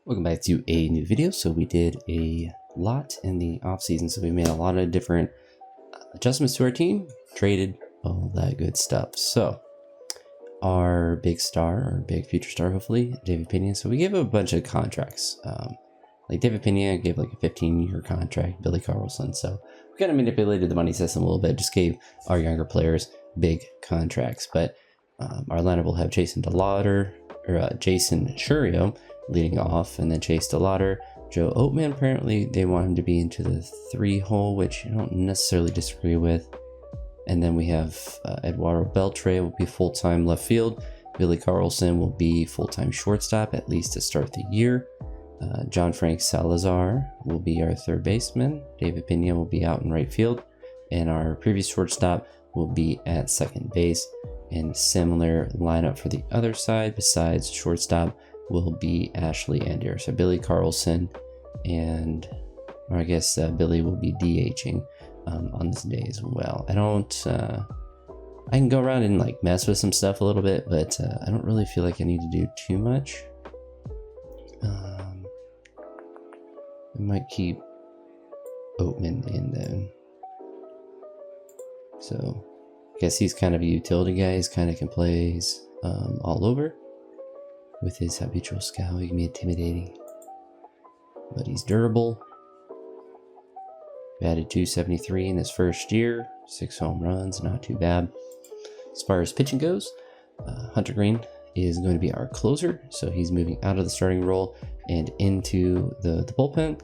Welcome back to a new video. So we did a lot in the off season. So we made a lot of different adjustments to our team, traded, all that good stuff. So our big star, our big future star, hopefully, David Pena. So we gave a bunch of contracts. Like David Pena gave like a 15-year contract, Billy Carlson. So we kind of manipulated the money system a little bit, just gave our younger players big contracts. But our lineup will have Jason Shurio leading off, and then Chase DeLauder, Joe Oatman. Apparently they want him to be into the 3-hole, which I don't necessarily disagree with. And then we have Eduardo Beltre will be full-time left field. Billy Carlson will be full-time shortstop, at least to start the year. John Frank Salazar will be our third baseman. David Pena will be out in right field. And our previous shortstop will be at second base. And similar lineup for the other side, besides shortstop, will be Ashley Andier. So Billy Carlson and, or I guess Billy will be DHing on this day as well. I can go around and like mess with some stuff a little bit, but I don't really feel like I need to do too much. I might keep Oatman in then. So I guess he's kind of a utility guy. He's kind of can play all over. With his habitual scowl, he can be intimidating. But he's durable. Batted .273 in his first year. 6 home runs, not too bad. As far as pitching goes, Hunter Green is going to be our closer. So he's moving out of the starting role and into the bullpen.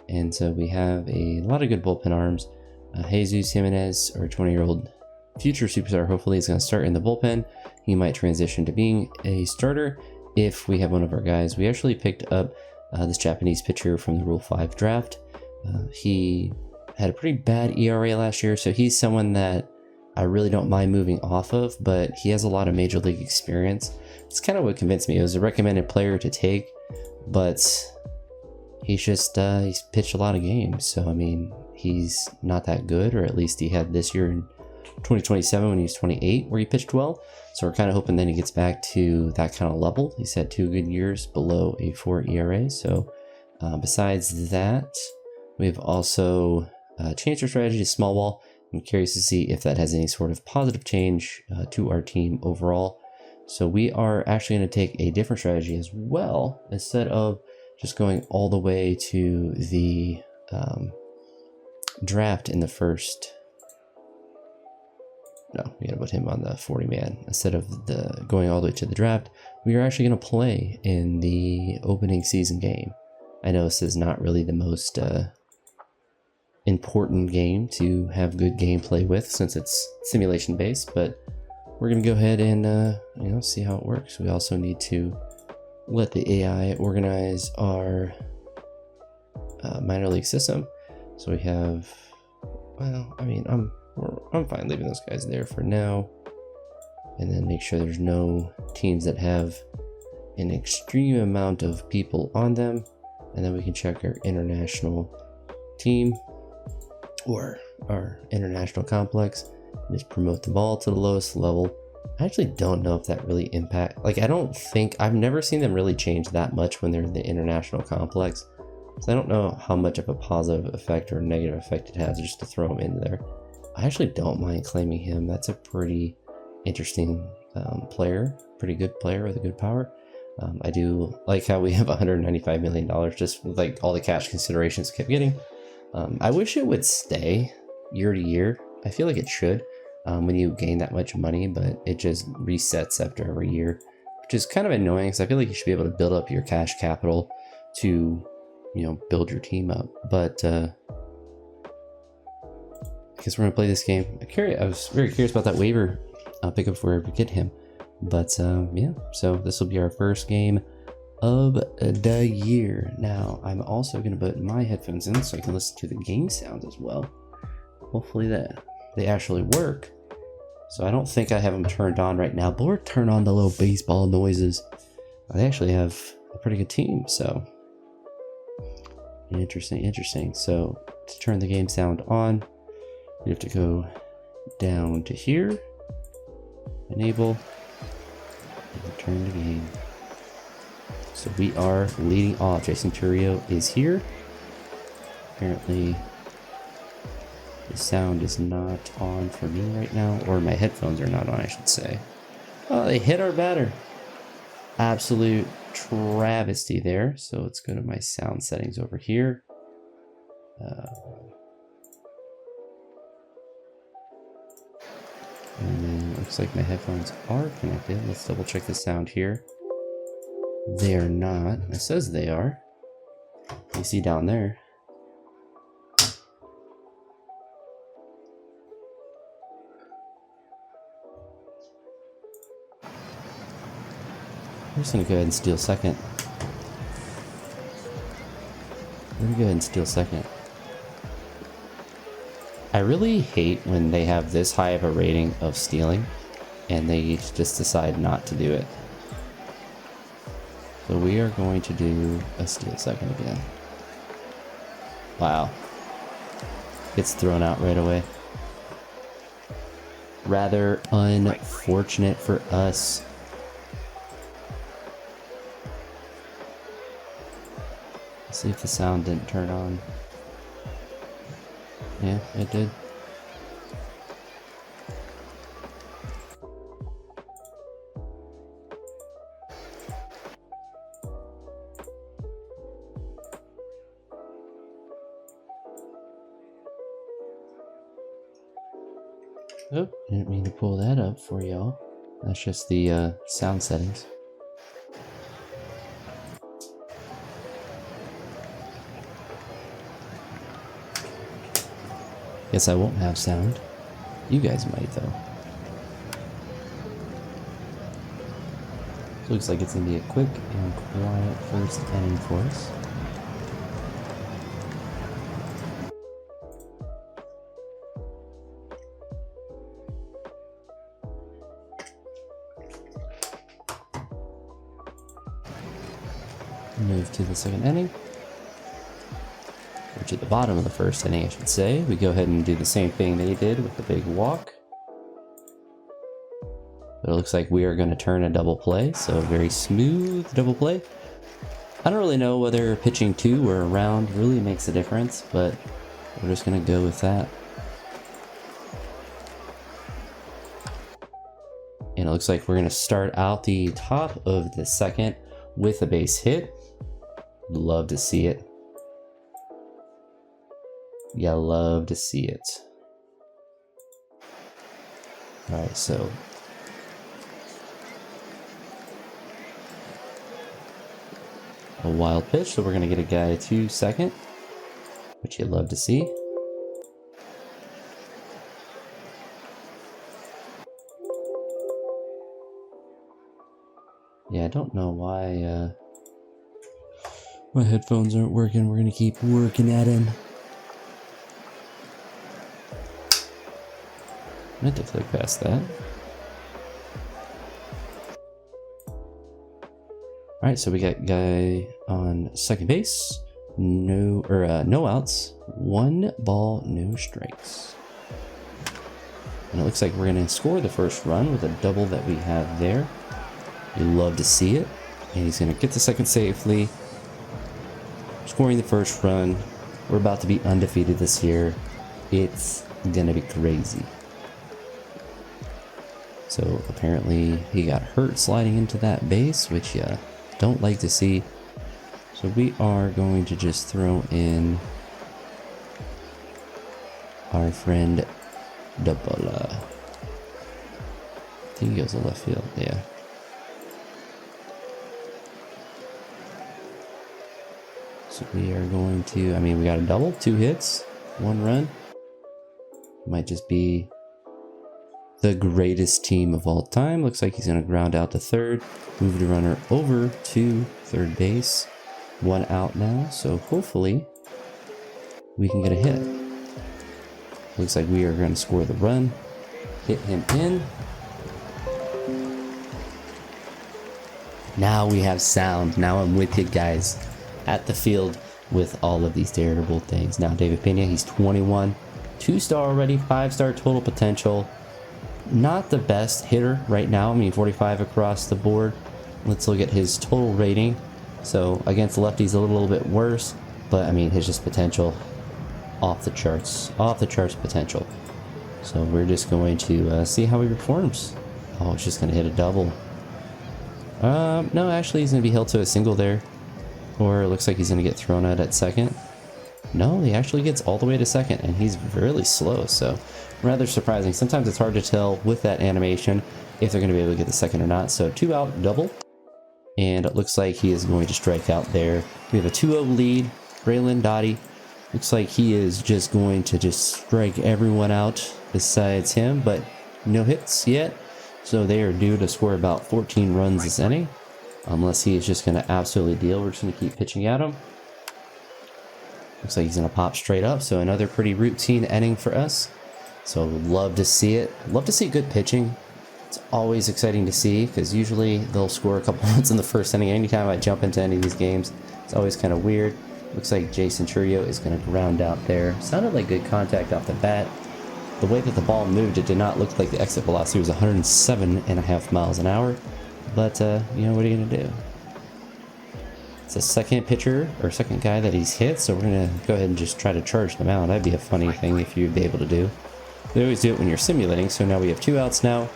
And so we have a lot of good bullpen arms. Jesus Jimenez, our 20-year-old future superstar, hopefully is going to start in the bullpen. He might transition to being a starter if we have one of our guys. We actually picked up this Japanese pitcher from the Rule 5 draft. He had a pretty bad ERA last year, so he's someone that I really don't mind moving off of, but he has a lot of major league experience. It's kind of what convinced me. It was a recommended player to take, but he's just he's pitched a lot of games, so I mean, he's not that good, or at least he had this year in 2027 when he was 28 where he pitched well. So we're kind of hoping then he gets back to that kind of level. He's had 2 good years below a 4 ERA. So besides that, we've also changed our strategy to small ball. I'm curious to see if that has any sort of positive change to our team overall. So we are actually going to take a different strategy as well. Instead of just going all the way to the draft in the first. No, we gotta put him on the 40-man. Instead of going all the way to the draft, we are actually gonna play in the opening season game. I know this is not really the most important game to have good gameplay with, since it's simulation based, but we're gonna go ahead and see how it works. We also need to let the AI organize our minor league system. So we have, well, I mean, I'm fine leaving those guys there for now, and then make sure there's no teams that have an extreme amount of people on them, and then we can check our international team or our international complex and just promote them all to the lowest level. I actually don't know if that really I've never seen them really change that much when they're in the international complex, so I don't know how much of a positive effect or negative effect it has just to throw them in there. I actually don't mind claiming him. That's a pretty interesting player, pretty good player with a good power. I do like how we have $195 million just with like all the cash considerations kept getting. I wish it would stay year to year. I feel like it should when you gain that much money, but it just resets after every year, which is kind of annoying because I feel like you should be able to build up your cash capital to, build your team up. But because we're gonna play this game. I was very curious about that waiver pickup if we ever get him, but yeah. So this will be our first game of the year. Now I'm also gonna put my headphones in so I can listen to the game sounds as well. Hopefully that they actually work. So I don't think I have them turned on right now, but we're turn on the little baseball noises. They actually have a pretty good team, so interesting. So to turn the game sound on, we have to go down to here, enable, and turn the game. So we are leading off. Jason Turio is here. Apparently, the sound is not on for me right now, or my headphones are not on, I should say. Oh, they hit our batter. Absolute travesty there. So let's go to my sound settings over here. And then it looks like my headphones are connected. Let's double check the sound here. They are not. It says they are. You see down there. I'm just gonna go ahead and steal second. Let me go ahead and steal second. I really hate when they have this high of a rating of stealing and they just decide not to do it. So we are going to do a steal second again. Wow. Gets thrown out right away. Rather unfortunate for us. Let's see if the sound didn't turn on. Yeah, it did. Oh, didn't mean to pull that up for y'all. That's just the sound settings. Guess I won't have sound. You guys might, though. Looks like it's going to be a quick and quiet first inning for us. Move to the second inning. Or to the bottom of the first inning, I should say. We go ahead and do the same thing they did with the big walk. But it looks like we are going to turn a double play, so very smooth double play. I don't really know whether pitching to or around really makes a difference, but we're just going to go with that. And it looks like we're going to start out the top of the second with a base hit. Love to see it. Yeah, love to see it. Alright, so a wild pitch, so we're going to get a guy to second, which you'd love to see. Yeah, I don't know why my headphones aren't working. We're going to keep working at him. I meant to click past that. Alright, so we got guy on second base. No outs. 1 ball, no strikes. And it looks like we're going to score the first run with a double that we have there. You love to see it. And he's going to get the second safely. Scoring the first run. We're about to be undefeated this year. It's going to be crazy. So apparently he got hurt sliding into that base, which you don't like to see. So we are going to just throw in our friend Double. I think he goes to left field, yeah. So we are going to, we got a double, 2 hits, 1 run. Might just be the greatest team of all time. Looks like he's going to ground out to third. Move the runner over to third base. 1 out now, so hopefully we can get a hit. Looks like we are going to score the run. Hit him in. Now we have sound. Now I'm with you guys at the field with all of these terrible things. Now David Pena, he's 21. 2-star already, 5-star total potential. Not the best hitter right now. 45 across the board. Let's look at his total rating. So against lefties a little bit worse, but I mean his just potential off the charts potential. So we're just going to see how he performs. Oh, it's just going to hit a double. No, actually he's going to be held to a single there. Or it looks like he's going to get thrown out at second. No, he actually gets all the way to second, and he's really slow, so rather surprising. Sometimes it's hard to tell with that animation if they're going to be able to get the second or not. So 2 out, double. And it looks like he is going to strike out there. We have a 2-0 lead. Braylon Dottie looks like he is just going to just strike everyone out besides him, but no hits yet. So they are due to score about 14 runs this inning. Unless he is just going to absolutely deal. We're just going to keep pitching at him. Looks like he's going to pop straight up. So another pretty routine inning for us. So love to see it. Love to see good pitching. It's always exciting to see because usually they'll score a couple runs in the first inning. Anytime I jump into any of these games, it's always kind of weird. Looks like Jason Churio is going to ground out there. Sounded like good contact off the bat. The way that the ball moved, it did not look like the exit velocity was 107.5 miles an hour. But, you know, what are you going to do? It's the second pitcher, or second guy that he's hit, so we're going to go ahead and just try to charge them out. That'd be a funny thing if you'd be able to do. They always do it when you're simulating, so now we have 2 outs now.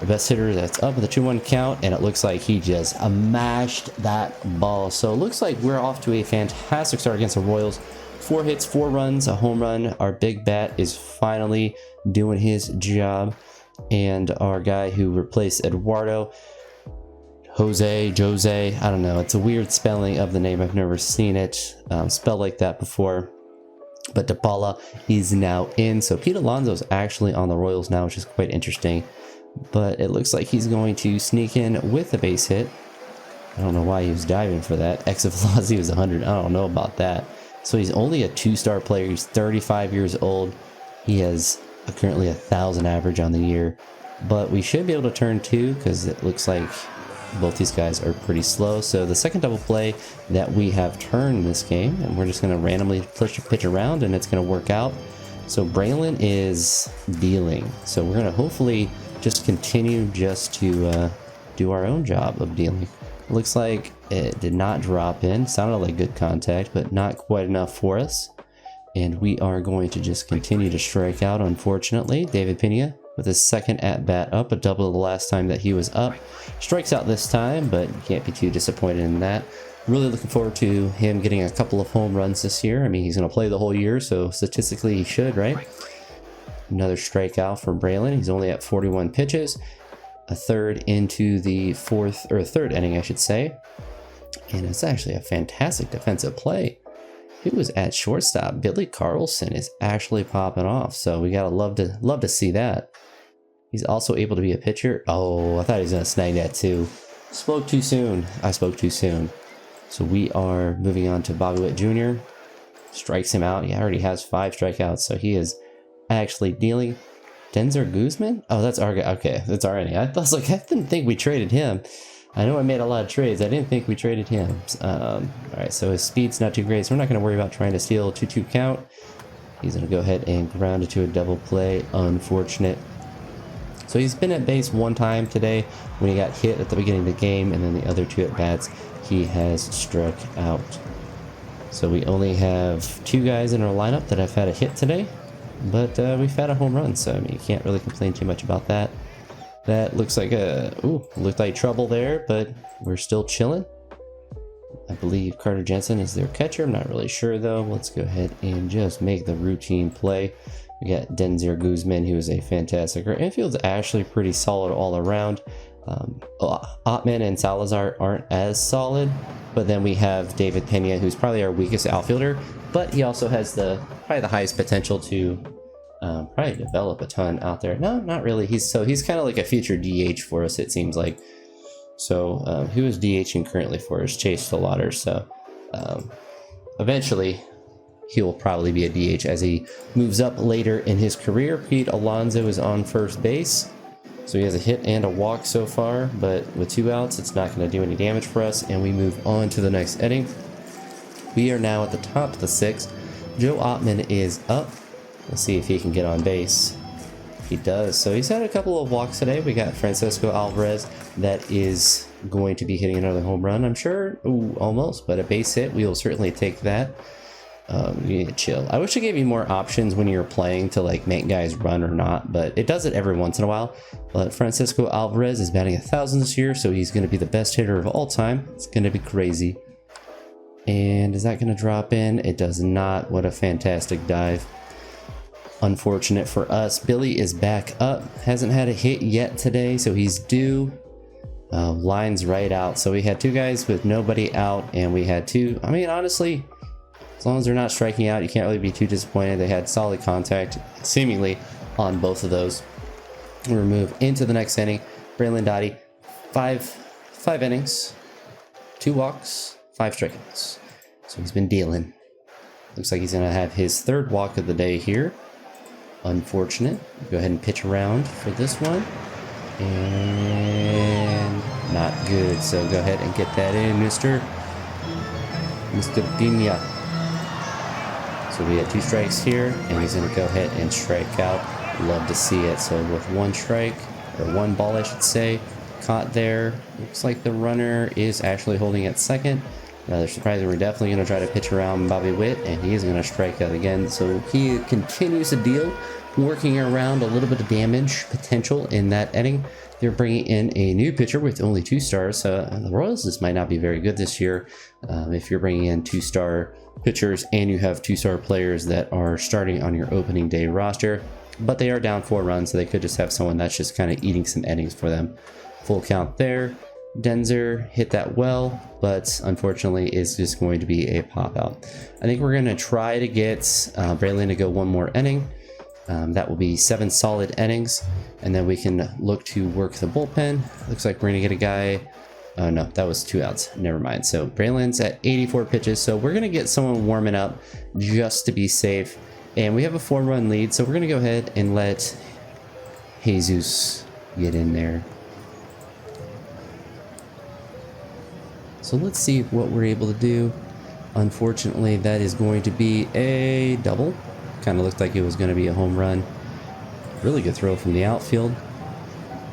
Our best hitter that's up with a 2-1 count, and it looks like he just mashed that ball. So it looks like we're off to a fantastic start against the Royals. 4 hits, 4 runs, a home run. Our big bat is finally doing his job. And our guy who replaced Eduardo, Jose, I don't know. It's a weird spelling of the name. I've never seen it spelled like that before. But DePaula is now in. So Pete Alonso's actually on the Royals now, which is quite interesting. But it looks like he's going to sneak in with a base hit. I don't know why he was diving for that. Exit velocity was 100. I don't know about that. So he's only a 2-star player. He's 35 years old. He has currently 1,000 average on the year. But we should be able to turn 2 because it looks like both these guys are pretty slow. So the second double play that we have turned this game, and we're just going to randomly push a pitch around and it's going to work out. So Braylon is dealing. So we're going to hopefully just continue just to do our own job of dealing. Looks like it did not drop in. Sounded like good contact, but not quite enough for us. And we are going to just continue to strike out, unfortunately. David Pena with his second at-bat up, a double the last time that he was up. Strikes out this time, but you can't be too disappointed in that. Really looking forward to him getting a couple of home runs this year. I mean, he's going to play the whole year, so statistically he should, right? Another strikeout for Braylon. He's only at 41 pitches. A third into the third inning, I should say. And it's actually a fantastic defensive play. Who was at shortstop? Billy Carlson is actually popping off. So we gotta love to see that. He's also able to be a pitcher. Oh, I thought he was gonna snag that too. Spoke too soon. I spoke too soon. So we are moving on to Bobby Witt Jr. Strikes him out. He already has 5 strikeouts, so he is actually dealing. Denzer Guzman? Oh, that's our guy. Okay, that's our inning. I didn't think we traded him. I know I made a lot of trades. I didn't think we traded him. All right, so his speed's not too great, so we're not going to worry about trying to steal a 2-2 count. He's going to go ahead and ground it to a double play. Unfortunate. So he's been at base 1 time today when he got hit at the beginning of the game, and then the other 2 at-bats he has struck out. So we only have 2 guys in our lineup that have had a hit today, but we've had a home run, so I mean, you can't really complain too much about that. That looks like looked like trouble there, but we're still chilling. I believe Carter Jensen is their catcher. I'm not really sure though. Let's go ahead and just make the routine play. We got Denzer Guzman, who is a fantastic. Our infield's actually pretty solid all around. Ottman and Salazar aren't as solid, but then we have David Pena, who's probably our weakest outfielder, but he also has probably the highest potential to probably develop a ton out there. No, not really. He's kind of like a future DH for us, it seems like. So who is DHing currently for us? Chase Stolater. So eventually he will probably be a DH as he moves up later in his career. Pete Alonso is on first base. So he has a hit and a walk so far, but with 2 outs, it's not going to do any damage for us, and we move on to the next inning. We are now at the top of the 6th. Joe Ottman is up. Let's see if he can get on base. He does. So he's had a couple of walks today. We got Francisco Alvarez that is going to be hitting another home run, I'm sure. Ooh, almost, but a base hit. We will certainly take that. You need to chill. I wish I gave you more options when you're playing to like make guys run or not, but it does it every once in a while. But Francisco Alvarez is batting 1,000 this year, so he's going to be the best hitter of all time. It's going to be crazy. And is that going to drop in? It does not. What a fantastic dive. Unfortunate for us. Billy is back up. Hasn't had a hit yet today, so he's due. Lines right out. So we had two guys with nobody out, and we had two. I mean, honestly, as long as they're not striking out, you can't really be too disappointed. They had solid contact, seemingly, on both of those. We'll move into the next inning. Braylon Dottie, five innings, 2 walks, 5 strikeouts. So he's been dealing. Looks like he's going to have his 3rd walk of the day here. Unfortunate. Go ahead and pitch around for this one. And not good. So go ahead and get that in, Mr. Pina. So we had 2 strikes here, and he's going to go ahead and strike out. Love to see it. So with 1 strike, or 1 ball, I should say, caught there. Looks like the runner is actually holding at second. Rather surprising. We're definitely going to try to pitch around Bobby Witt, and he is going to strike out again. So he continues to deal, working around a little bit of damage potential in that inning. They're bringing in a new pitcher with only 2 stars. The Royals, this might not be very good this year if you're bringing in 2-star pitchers and you have 2-star players that are starting on your opening day roster. But they are down 4 runs, so they could just have someone that's just kind of eating some innings for them. Full count there. Denzer hit that well, but unfortunately is just going to be a pop out. I think we're going to try to get Braylon to go 1 more inning. That will be 7 solid innings, and then we can look to work the bullpen. Looks like we're going to get a guy. Oh no, that was 2 outs. Never mind. So Braylon's at 84 pitches, so we're going to get someone warming up just to be safe. And we have a 4-run lead, so we're going to go ahead and let Jesus get in there. So let's see what we're able to do. Unfortunately, that is going to be a double. Kind of looked like it was going to be a home run. Really good throw from the outfield.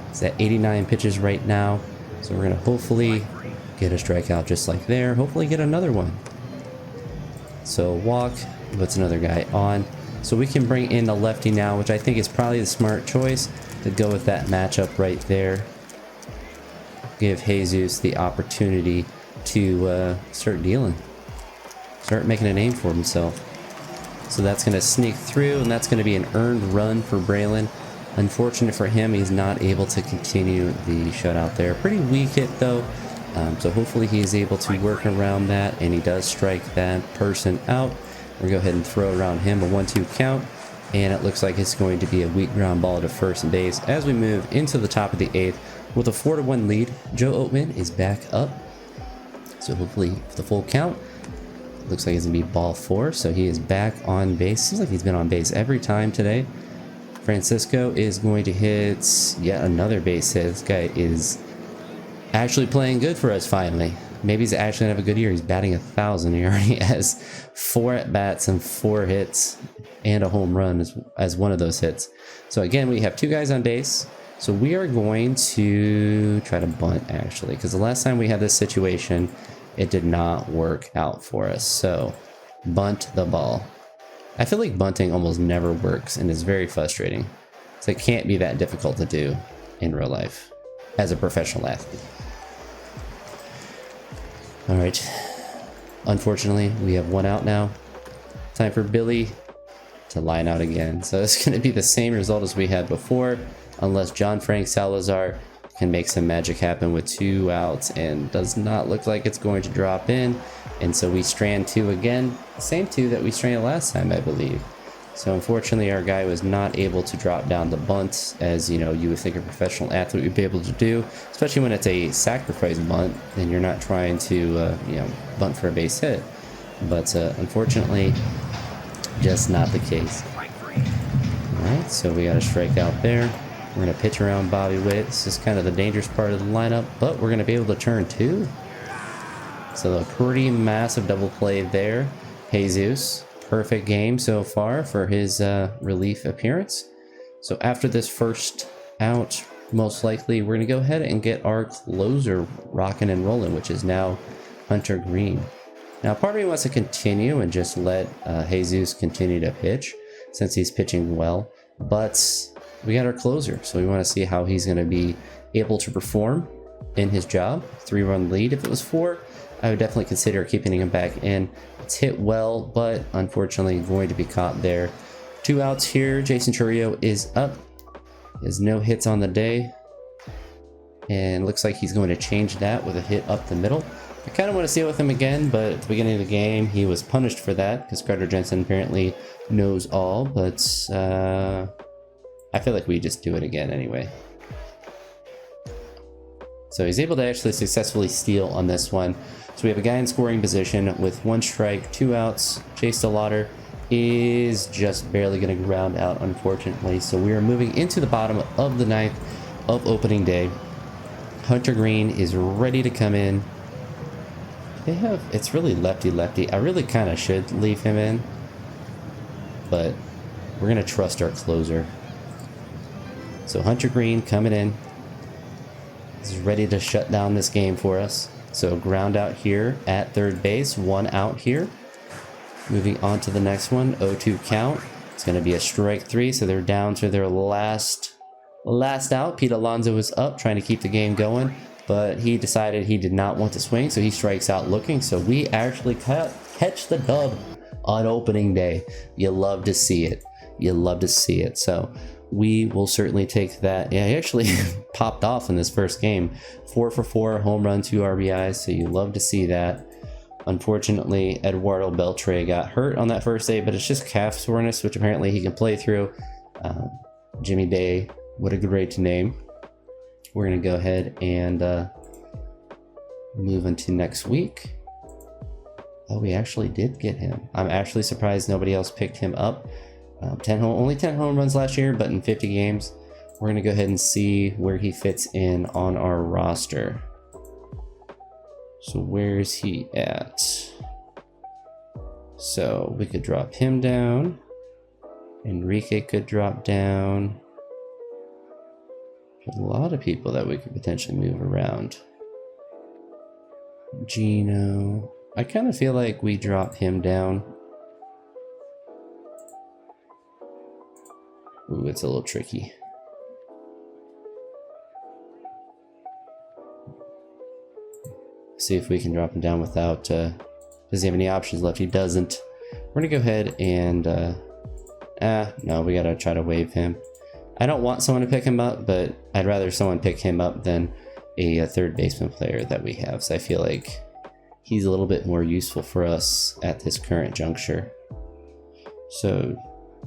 It's at 89 pitches right now. So we're going to hopefully get a strikeout just like there. Hopefully get another one. So walk, puts another guy on. So we can bring in the lefty now, which I think is probably the smart choice to go with that matchup right there. Give Jesus the opportunity to start dealing. Start making a name for himself. So that's going to sneak through, and that's going to be an earned run for Braylon. Unfortunate for him, he's not able to continue the shutout there. Pretty weak hit, though. So hopefully he's able to work around that, and he does strike that person out. We'll go ahead and throw around him a 1-2 count, and it looks like it's going to be a weak ground ball to first base as we move into the top of the 8th with a 4-1 lead. Joe Oatman is back up, so hopefully the full count. Looks like it's gonna be ball 4, so he is back on base. Seems like he's been on base every time today. Francisco is going to hit yet another base hit. This guy is actually playing good for us finally. Maybe he's actually gonna have a good year. He's batting 1,000. He already has 4 at-bats and 4 hits and a home run as one of those hits. So again, we have 2 guys on base. So we are going to try to bunt, actually, because the last time we had this situation, it did not work out for us. So bunt the ball. I feel like bunting almost never works and is very frustrating. So it can't be that difficult to do in real life as a professional athlete. All right. Unfortunately, we have 1 out now. Time for Billy to line out again. So it's going to be the same result as we had before, unless John Frank Salazar can make some magic happen with 2 outs, and does not look like it's going to drop in. And so we strand 2 again, same 2 that we stranded last time, I believe. So unfortunately, our guy was not able to drop down the bunt, as you know, you would think a professional athlete would be able to do, especially when it's a sacrifice bunt and you're not trying to bunt for a base hit. But unfortunately, just not the case. All right, so we got a strikeout there. We're going to pitch around Bobby Witt. This is kind of the dangerous part of the lineup, but we're going to be able to turn 2. So a pretty massive double play there. Jesus, perfect game so far for his relief appearance. So after this first out, most likely we're going to go ahead and get our closer rocking and rolling, which is now Hunter Green. Now part of me wants to continue and just let Jesus continue to pitch since he's pitching well, but we got our closer, so we want to see how he's going to be able to perform in his job. 3-run lead. If it was 4, I would definitely consider keeping him back in. It's hit well, but unfortunately going to be caught there. 2 outs here. Jason Chourio is up. He has no hits on the day, and looks like he's going to change that with a hit up the middle. I kind of want to see it with him again, but at the beginning of the game he was punished for that because Carter Jensen apparently knows all, but I feel like we just do it again anyway. So he's able to actually successfully steal on this one. So we have a guy in scoring position with 1 strike, 2 outs. Chase DeLauder is just barely going to ground out, unfortunately. So we are moving into the bottom of the 9th of opening day. Hunter Green is ready to come in. It's really lefty-lefty. I really kind of should leave him in, but we're going to trust our closer. So Hunter Green coming in. He's ready to shut down this game for us. So ground out here at third base, 1 out here. Moving on to the next one, 0-2 count. It's going to be a strike 3, so they're down to their last out. Pete Alonso is up, trying to keep the game going, but he decided he did not want to swing, so he strikes out looking. So we actually catch the dub on opening day. You love to see it. You love to see it. So we will certainly take that. Yeah, he actually popped off in this first game. 4 for 4, home run, 2 RBIs, so you love to see that. Unfortunately, Eduardo Beltre got hurt on that first day, but it's just calf soreness, which apparently he can play through. Jimmy Day, what a great name. We're going to go ahead and move into next week. Oh, we actually did get him. I'm actually surprised nobody else picked him up. Only 10 home runs last year, but in 50 games. We're going to go ahead and see where he fits in on our roster. So where is he at? So we could drop him down. Enrique could drop down. There's a lot of people that we could potentially move around. Gino. I kind of feel like we drop him down. Ooh, it's a little tricky. See if we can drop him down without, does he have any options left? He doesn't. We're gonna go ahead and, no, we gotta try to waive him. I don't want someone to pick him up, but I'd rather someone pick him up than a third baseman player that we have. So I feel like he's a little bit more useful for us at this current juncture. So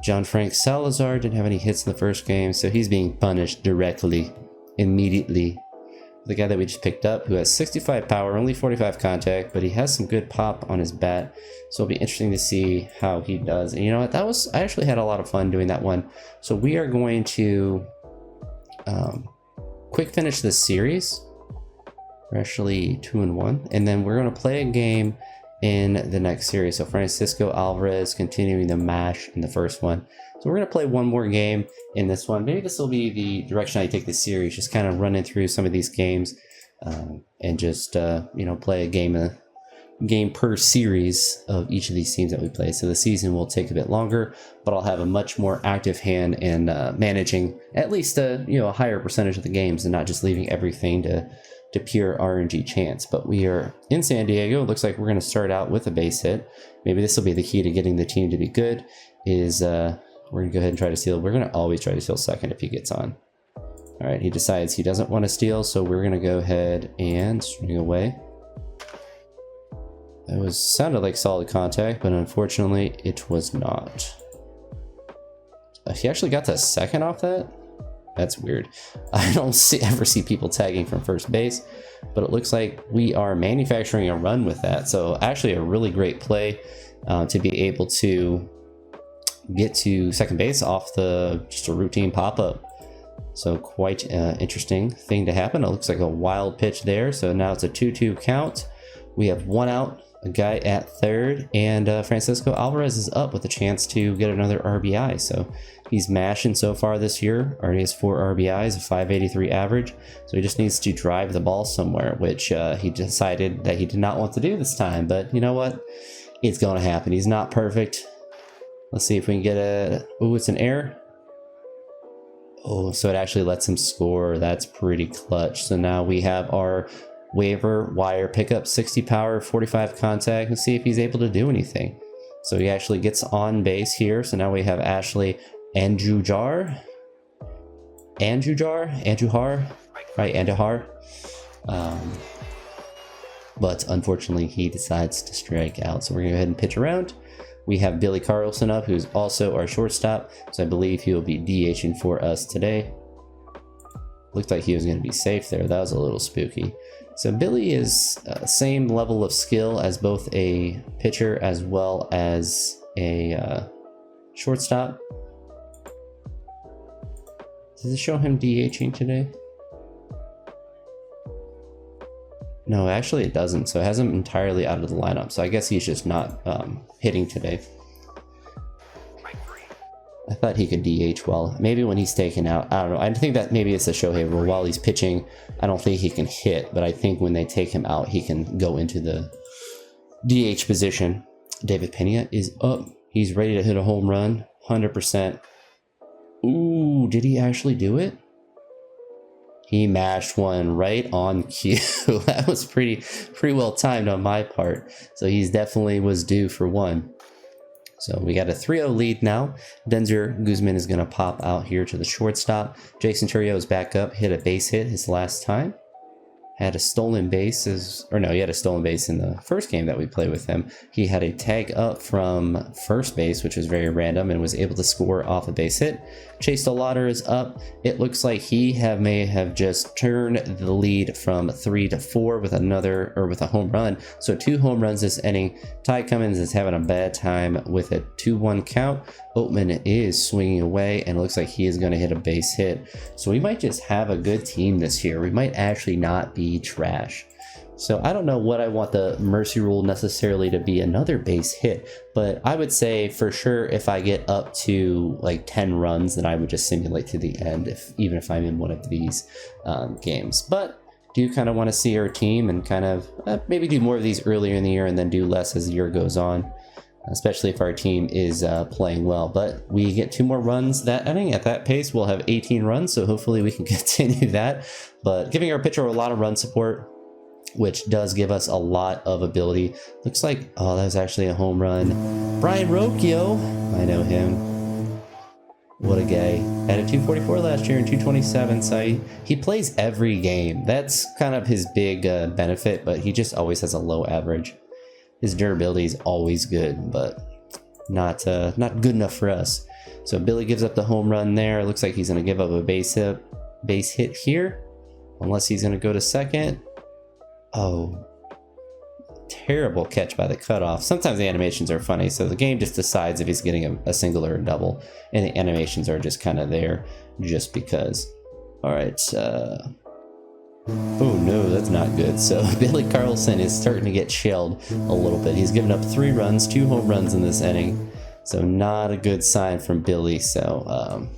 John Frank Salazar didn't have any hits in the first game, so he's being punished directly, immediately. The guy that we just picked up, who has 65 power, only 45 contact, but he has some good pop on his bat, so it'll be interesting to see how he does. And you know what, I actually had a lot of fun doing that one. So we are going to quick finish this series. We're actually 2-1, and then we're going to play a game in the next series. So Francisco Alvarez continuing the mash in the first one. So we're going to play one more game in this one. Maybe this will be the direction I take this series, just kind of running through some of these games and just, you know, play a game per series of each of these teams that we play. So the season will take a bit longer, but I'll have a much more active hand in managing at least a higher percentage of the games and not just leaving everything to pure RNG chance. But we are in San Diego. It looks like we're going to start out with a base hit. Maybe this will be the key to getting the team to be good, is we're going to go ahead and try to steal. We're going to always try to steal second if he gets on. All right, he decides he doesn't want to steal, so we're going to go ahead and swing away. That sounded like solid contact, but unfortunately it was not. He actually got to second off that? That's weird. I don't ever see people tagging from first base, but it looks like we are manufacturing a run with that. So actually a really great play to be able to get to second base off just a routine pop-up. So quite interesting thing to happen. It looks like a wild pitch there. So now it's a 2-2 count. We have 1 out. a guy at third, and Francisco Alvarez is up with a chance to get another RBI. So he's mashing so far this year. Already has 4 RBIs, a 583 average. So he just needs to drive the ball somewhere, which he decided that he did not want to do this time. But you know what? It's going to happen. He's not perfect. Let's see if we can get a... Oh, it's an error. Oh, so it actually lets him score. That's pretty clutch. So now we have our waiver wire pickup, 60 power, 45 contact, and see if he's able to do anything. So he actually gets on base here. So now we have Ashley Andujar, right? But unfortunately, he decides to strike out. So we're going to go ahead and pitch around. We have Billy Carlson up, who's also our shortstop. So I believe he will be DHing for us today. Looked like he was going to be safe there. That was a little spooky. So Billy is same level of skill as both a pitcher as well as a shortstop. Does it show him DHing today? No, actually it doesn't. So it has him entirely out of the lineup. So I guess he's just not hitting today. I thought he could DH well. Maybe when he's taken out, I don't know. I think that maybe it's a Shohei rule. While he's pitching, I don't think he can hit, but I think when they take him out, he can go into the DH position. David Pena is up. He's ready to hit a home run, 100%. Ooh, did he actually do it? He mashed one right on cue. That was pretty well timed on my part. So he's definitely was due for one. So we got a 3-0 lead now. Denzer Guzman is going to pop out here to the shortstop. Jason Turrio is back up, hit a base hit his last time. Had a stolen base, he had a stolen base in the first game that we played with him. He had a tag up from first base, which was very random, and was able to score off a base hit. Chase DeLauder is up. It looks like he may have just turned the lead from 3 to 4 with a home run. So 2 home runs this inning. Ty Cummins is having a bad time with a 2-1 count. Oatman is swinging away, and it looks like he is going to hit a base hit. So we might just have a good team this year. We might actually not be trash. So I don't know what I want the mercy rule necessarily to be, another base hit, but I would say for sure if I get up to like 10 runs, then I would just simulate to the end, even if I'm in one of these games. But do kind of want to see our team and kind of maybe do more of these earlier in the year and then do less as the year goes on, especially if our team is playing well. But we get 2 more runs that inning. At that pace, we'll have 18 runs, so hopefully we can continue that. But giving our pitcher a lot of run support, which does give us a lot of ability. Looks like, oh, that was actually a home run. Brian Rocchio, I know him. What a guy. Had a 244 last year and 227, so he plays every game. That's kind of his big benefit, but he just always has a low average. His durability is always good, but not good enough for us. So Billy gives up the home run there. It looks like he's going to give up a base hit here, unless he's going to go to second. Oh, terrible catch by the cutoff. Sometimes the animations are funny, so the game just decides if he's getting a single or a double, and the animations are just kind of there just because. All right. Oh no, that's not good. So Billy Carlson is starting to get shelled a little bit. He's given up 3 runs, 2 home runs in this inning, so not a good sign from Billy. So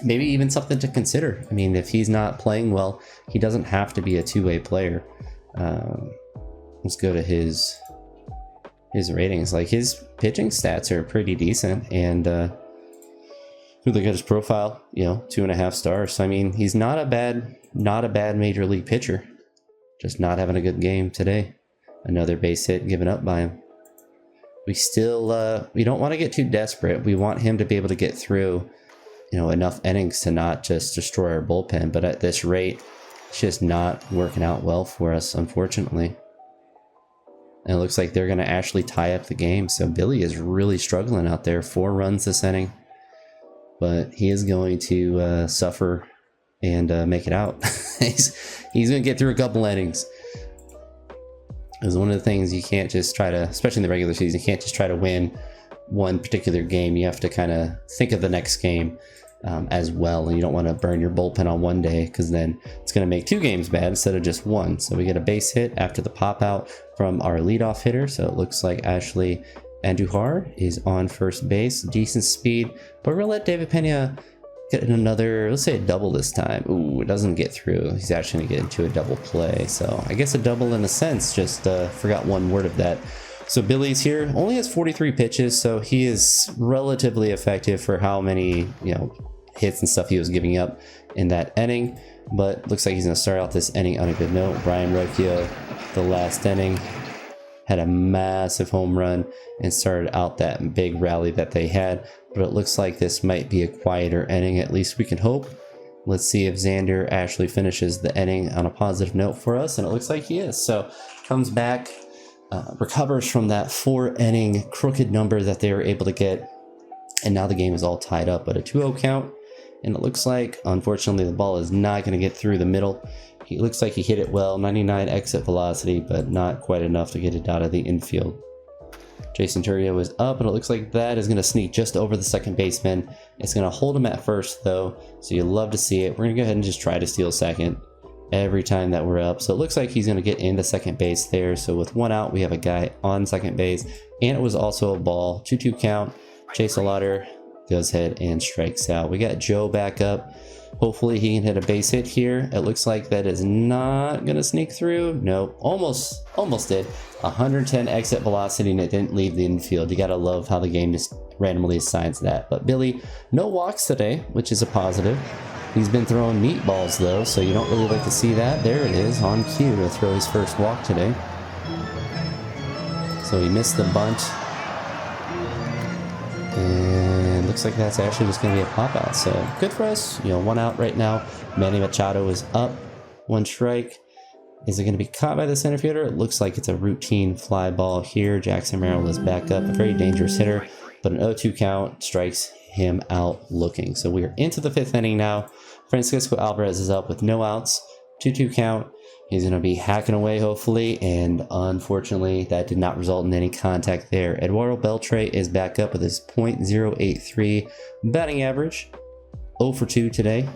maybe even something to consider. I mean, if he's not playing well, he doesn't have to be a two-way player. Let's go to his ratings. Like, his pitching stats are pretty decent, and look at his profile, 2.5 stars. So I mean, he's not a bad major league pitcher, just not having a good game today. Another base hit given up by him. We still we don't want to get too desperate. We want him to be able to get through enough innings to not just destroy our bullpen, but at this rate it's just not working out well for us, unfortunately. And it looks like they're going to actually tie up the game. So Billy is really struggling out there. 4 runs this inning, but he is going to suffer and make it out. he's going to get through a couple innings. Because one of the things you can't just try to, especially in the regular season, you can't just try to win one particular game. You have to kind of think of the next game. as well. And you don't want to burn your bullpen on one day, because then it's going to make 2 games bad instead of just 1. So we get a base hit after the pop out from our leadoff hitter. So it looks like Ashley Andujar is on first base. Decent speed, but we're going to let David Pena get another, let's say a double this time. Ooh, it doesn't get through. He's actually going to get into a double play. So I guess a double in a sense, just forgot one word of that. So Billy's here, only has 43 pitches, so he is relatively effective for how many, hits and stuff he was giving up in that inning. But looks like he's going to start out this inning on a good note. Brian Rocchio, the last inning, had a massive home run and started out that big rally that they had. But it looks like this might be a quieter inning, at least we can hope. Let's see if Xander actually finishes the inning on a positive note for us, and it looks like he is. So comes back, recovers from that 4-inning crooked number that they were able to get, and now the game is all tied up at a 2-0 count. And it looks like, unfortunately, the ball is not going to get through the middle. He looks like he hit it well, 99 exit velocity, but not quite enough to get it out of the infield. Jason Turrio is up, and it looks like that is going to sneak just over the second baseman. It's going to hold him at first, though, so you love to see it. We're going to go ahead and just try to steal second every time that we're up. So it looks like he's going to get into second base there. So with 1 out, we have a guy on second base, and it was also a ball. 2-2 count. Chase Lauder goes ahead and strikes out. We got Joe back up. Hopefully he can hit a base hit here. It looks like that is not going to sneak through. No, almost did. 110 exit velocity, and it didn't leave the infield. You got to love how the game just randomly assigns that. But Billy, no walks today, which is a positive. He's been throwing meatballs, though, so you don't really like to see that. There it is, on cue to throw his first walk today. So he missed the bunt. And looks like that's actually just going to be a pop out. So good for us. 1 out right now. Manny Machado is up. 1 strike. Is it going to be caught by the center fielder? It looks like it's a routine fly ball here. Jackson Merrill is back up. A very dangerous hitter, but an 0-2 count strikes him out looking. So we are into the 5th inning now. Francisco Alvarez is up with no outs. 2-2 count. He's going to be hacking away, hopefully, and unfortunately, that did not result in any contact there. Eduardo Beltre is back up with his .083 batting average. 0 for 2 today.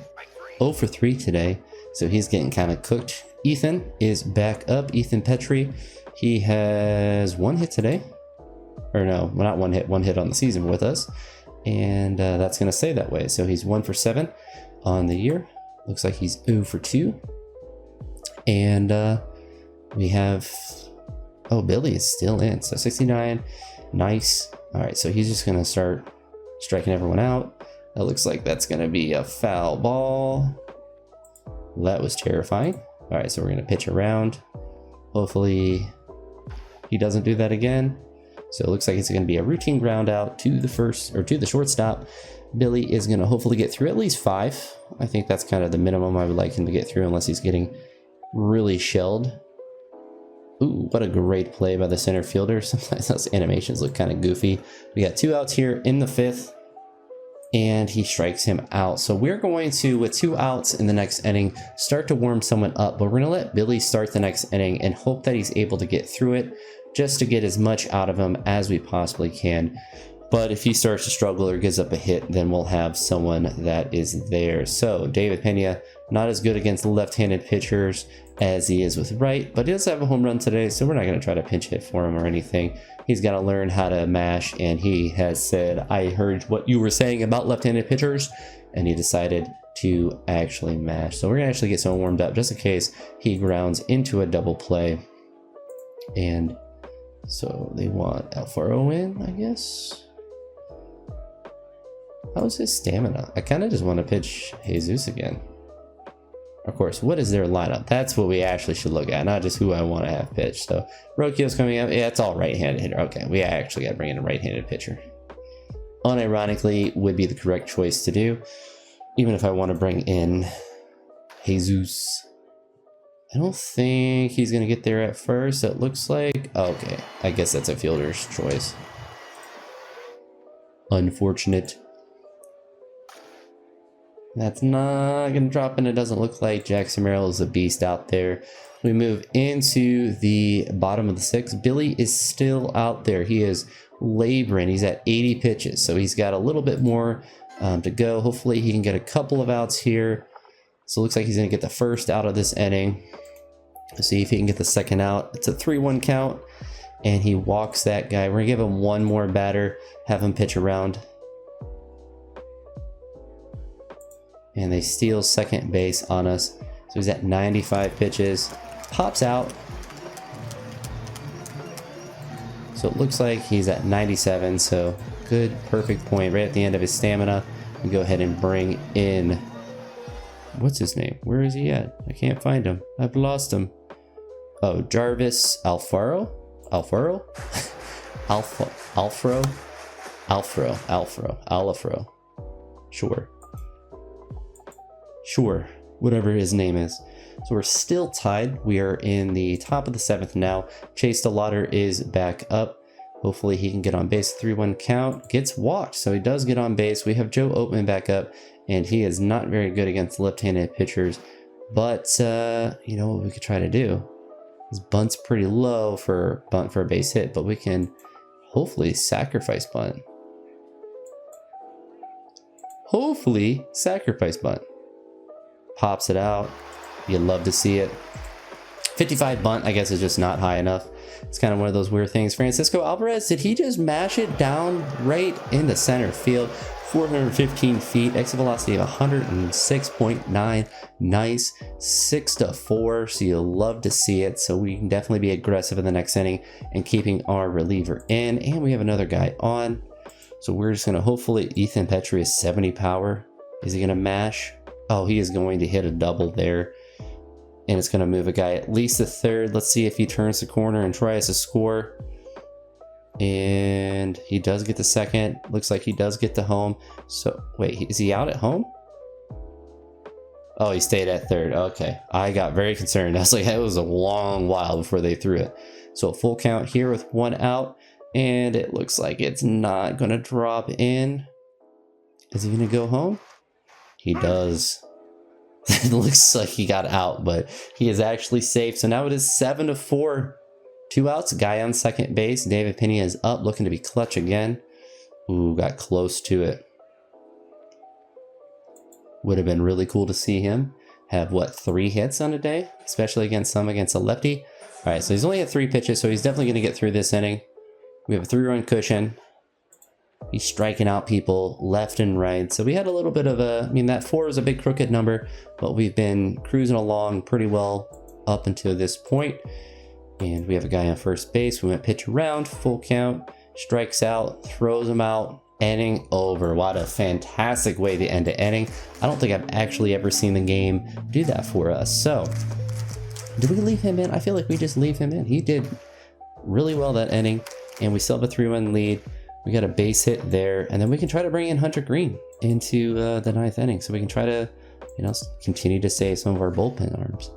0 for 3 today, so he's getting kind of cooked. Ethan is back up. Ethan Petrie, he has 1 hit today. Or no, not 1 hit, 1 hit on the season with us. And that's going to stay that way. So he's 1 for 7 on the year. Looks like he's 0 for 2. And we have, Billy is still in. So 69, nice. All right, so he's just going to start striking everyone out. That looks like that's going to be a foul ball. That was terrifying. All right, so we're going to pitch around. Hopefully he doesn't do that again. So it looks like it's going to be a routine ground out to the first, or to the shortstop. Billy is going to hopefully get through at least 5. I think that's kind of the minimum I would like him to get through, unless he's getting really shelled. Ooh, what a great play by the center fielder. Sometimes those animations look kind of goofy. We got 2 outs here in the 5th, and he strikes him out. So we're going to, with 2 outs in the next inning, start to warm someone up, but we're going to let Billy start the next inning and hope that he's able to get through it, just to get as much out of him as we possibly can. But if he starts to struggle or gives up a hit, then we'll have someone that is there. So David Pena, not as good against left-handed pitchers as he is with right, but he does have a home run today, so we're not going to try to pinch hit for him or anything. He's got to learn how to mash, and he has said, I heard what you were saying about left-handed pitchers, and he decided to actually mash. So we're going to actually get someone warmed up just in case he grounds into a double play. And so they want Alfaro in, I guess. How's his stamina? I kind of just want to pitch Jesus again. Of course, what is their lineup? That's what we actually should look at, not just who I want to have pitch. So Rocchio's coming up. Yeah, it's all right-handed hitter. Okay, we actually got to bring in a right-handed pitcher. Unironically, would be the correct choice to do, even if I want to bring in Jesus. I don't think he's going to get there at first. It looks like... Okay, I guess that's a fielder's choice. Unfortunate. That's not going to drop in. It doesn't look like. Jackson Merrill is a beast out there. We move into the bottom of the 6th. Billy is still out there. He is laboring. He's at 80 pitches, so he's got a little bit more to go. Hopefully he can get a couple of outs here. So it looks like he's going to get the first out of this inning. Let's see if he can get the second out. It's a 3-1 count, and he walks that guy. We're going to give him one more batter, have him pitch around. And they steal second base on us. So he's at 95 pitches. Pops out. So it looks like he's at 97. So good, perfect point right at the end of his stamina. We go ahead and bring in... What's his name? Where is he at? I can't find him. I've lost him. Oh, Jarvis Alfaro? Alfaro? Alfaro. Sure. Whatever his name is. So we're still tied. We are in the top of the 7th now. Chase DeLauder is back up. Hopefully he can get on base. 3-1 count. Gets walked, so he does get on base. We have Joe Oatman back up, and he is not very good against left-handed pitchers. But, you know what we could try to do? His bunt's pretty low for bunt for a base hit, but we can hopefully sacrifice bunt. Hopefully sacrifice bunt. Pops it out. You'd love to see it. 55 bunt, I guess, is just not high enough. It's kind of one of those weird things. Francisco Alvarez, did he just mash it down right into center field? 415 feet, exit velocity of 106.9. Nice. 6-4. So you'll love to see it. So we can definitely be aggressive in the next inning and keeping our reliever in. And we have another guy on. So we're just going to hopefully Ethan Petry is 70 power. Is he going to mash? Oh, he is going to hit a double there. And it's going to move a guy at least to third. Let's see if he turns the corner and tries to score. And he does get the second. Looks like he does get the home. So, wait, is he out at home? Oh, he stayed at third. Okay. I got very concerned. I was like, it was a long while before they threw it. So a full count here with one out. And it looks like it's not going to drop in. Is he going to go home? He does. It looks like he got out, but he is actually safe. So now it is 7-4. 2 outs. Guy on second base. David Pena is up, looking to be clutch again. Ooh, got close to it. Would have been really cool to see him have, what, 3 hits on a day? Especially against a lefty. All right, so he's only at 3 pitches, so he's definitely going to get through this inning. We have a 3-run cushion. He's striking out people left and right. So we had a little bit of a, I mean, that 4 is a big crooked number, but we've been cruising along pretty well up until this point. And we have a guy on first base. We went pitch around, full count, strikes out, throws him out, inning over. What a fantastic way to end the inning. I don't think I've actually ever seen the game do that for us. So, do we leave him in? I feel like we just leave him in. He did really well that inning, and we still have a 3-1 lead. We got a base hit there, and then we can try to bring in Hunter Green into the 9th inning, so we can try to, you know, continue to save some of our bullpen arms.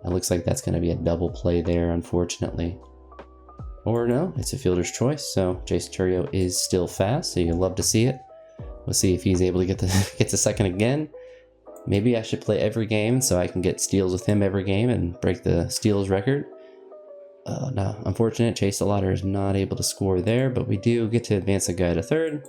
It looks like that's going to be a double play there, unfortunately. Or no, it's a fielder's choice. So Jason Churio is still fast, so you'll love to see it. We'll see if he's able to get the second again. Maybe I should play every game so I can get steals with him every game and break the steals record. No, unfortunate. Chase DeLauder is not able to score there, but we do get to advance a guy to third.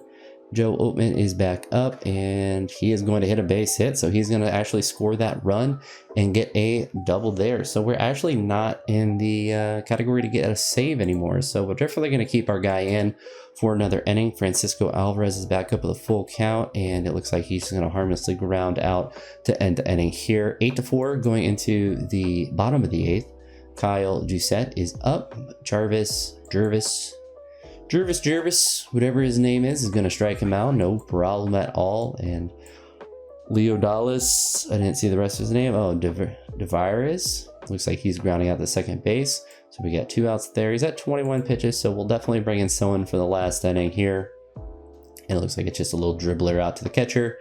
Joe Oatman is back up, and he is going to hit a base hit, so he's going to actually score that run and get a double there. So we're actually not in the category to get a save anymore, so we're definitely going to keep our guy in for another inning. Francisco Alvarez is back up with a full count, and it looks like he's going to harmlessly ground out to end the inning here. 8-4 going into the bottom of the 8th. Kyle Doucette is up. Jarvis, whatever his name is going to strike him out. No problem at all. And Leo Dallas, I didn't see the rest of his name. Oh, DeVires. Looks like he's grounding out the second base. So we got 2 outs there. He's at 21 pitches, so we'll definitely bring in someone for the last inning here. And it looks like it's just a little dribbler out to the catcher.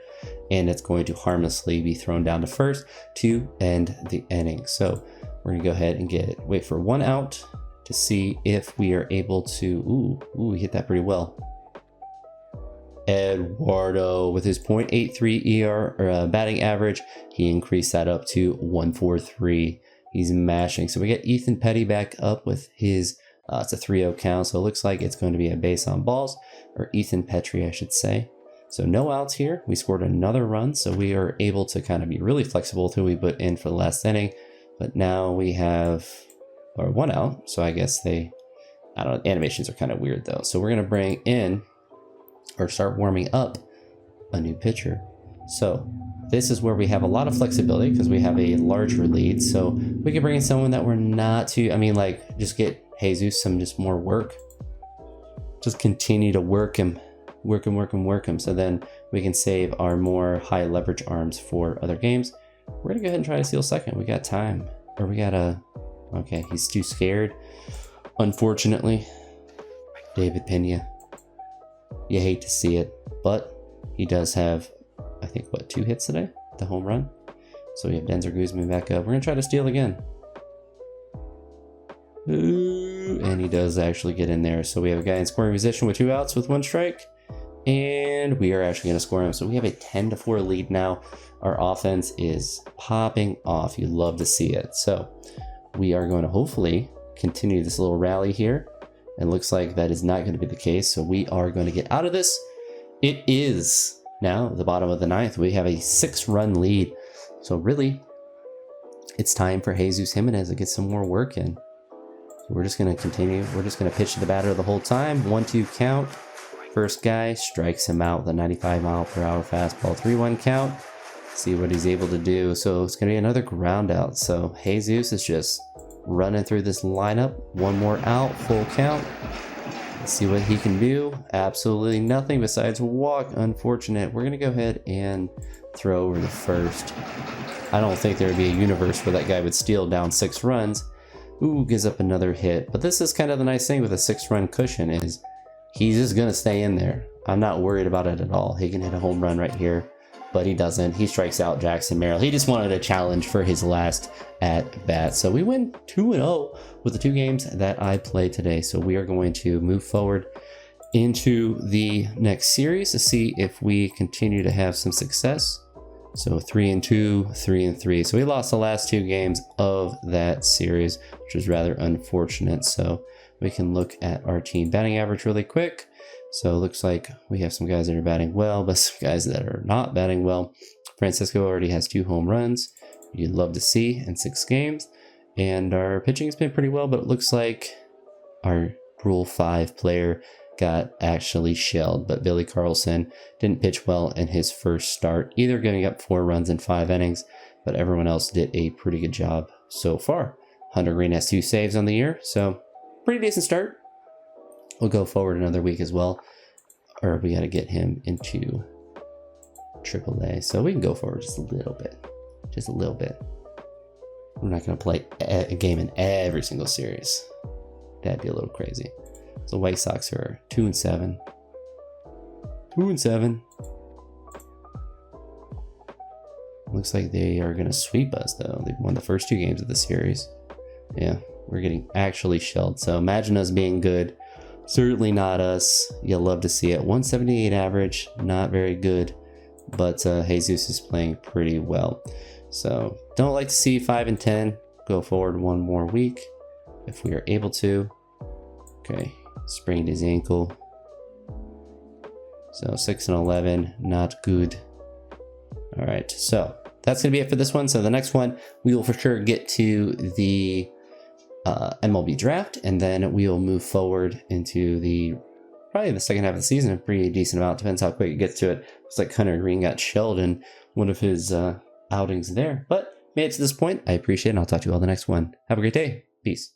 And it's going to harmlessly be thrown down to first to end the inning. So we're going to go ahead and wait for 1 out to see if we are able to... Ooh, he hit that pretty well. Eduardo with his .83 batting average. He increased that up to 143. He's mashing. So we get Ethan Petty back up with his... it's a 3-0 count, so it looks like it's going to be a base on balls. Or Ethan Petry, I should say. So no outs here. We scored another run, so we are able to kind of be really flexible till we put in for the last inning. But now we have our 1 out, so I guess I don't know, animations are kind of weird though. So we're gonna bring in, or start warming up, a new pitcher. So this is where we have a lot of flexibility because we have a larger lead. So we can bring in someone that we're not too, I mean, like, just get Jesus some just more work. Just continue to work him. So then we can save our more high leverage arms for other games. We're gonna go ahead and try to steal second. We got time. Or we gotta, okay, he's too scared. Unfortunately, David Pena. You hate to see it, but he does have, I think, what, 2 hits today? The home run. So we have Denzer Guzman back up. We're gonna try to steal again. Ooh, and he does actually get in there. So we have a guy in scoring position with 2 outs with 1 strike. And we are actually going to score him. So we have a 10-4 lead now. Our offense is popping off. You love to see it. So we are going to hopefully continue this little rally here. And looks like that is not going to be the case. So we are going to get out of this. It is now the bottom of the 9th. We have a 6-run lead. So really, it's time for Jesus Jimenez to get some more work in. So we're just going to continue. We're just going to pitch to the batter the whole time. 1-2 count. First guy strikes him out with a 95-mile-per-hour fastball. 3-1 count. See what he's able to do. So it's going to be another ground out. So Jesus is just running through this lineup. 1 more out, full count. Let's see what he can do. Absolutely nothing besides walk. Unfortunate. We're going to go ahead and throw over the first. I don't think there would be a universe where that guy would steal down 6 runs. Ooh, gives up another hit. But this is kind of the nice thing with a 6-run cushion is he's just going to stay in there. I'm not worried about it at all. He can hit a home run right here, but he doesn't. He strikes out Jackson Merrill. He just wanted a challenge for his last at bat. So we win 2-0 with the 2 games that I played today. So we are going to move forward into the next series to see if we continue to have some success. So 3-2, 3-3. So we lost the last 2 games of that series, which is rather unfortunate. So we can look at our team batting average really quick. So it looks like we have some guys that are batting well, but some guys that are not batting well. Francisco already has 2 home runs. You'd love to see in 6 games. And our pitching has been pretty well, but it looks like our Rule 5 player got actually shelled. But Billy Carlson didn't pitch well in his first start, either giving up 4 runs in 5 innings, but everyone else did a pretty good job so far. Hunter Green has 2 saves on the year, so pretty decent start. We'll go forward another week as well, or we got to get him into AAA, so we can go forward just a little bit. We're not going to play a game in every single series. That'd be a little crazy. So White Sox are 2-7. 2-7. Looks like they are going to sweep us, though. They've won the first 2 games of the series. Yeah, we're getting actually shelled. So imagine us being good. Certainly not us. You'll love to see it. 178 average, not very good. But Jesus is playing pretty well. So don't like to see 5-10. Go forward 1 more week if we are able to. Okay, sprained his ankle. So 6-11, not good. All right, so that's gonna be it for this one. So the next one, we will for sure get to the MLB draft, and then we will move forward into probably the second half of the season. A pretty decent amount, depends how quick it gets to it. It's like Hunter Green got shelled in one of his outings there, but made it to this point. I appreciate it, and I'll talk to you all the next one. Have a great day. Peace.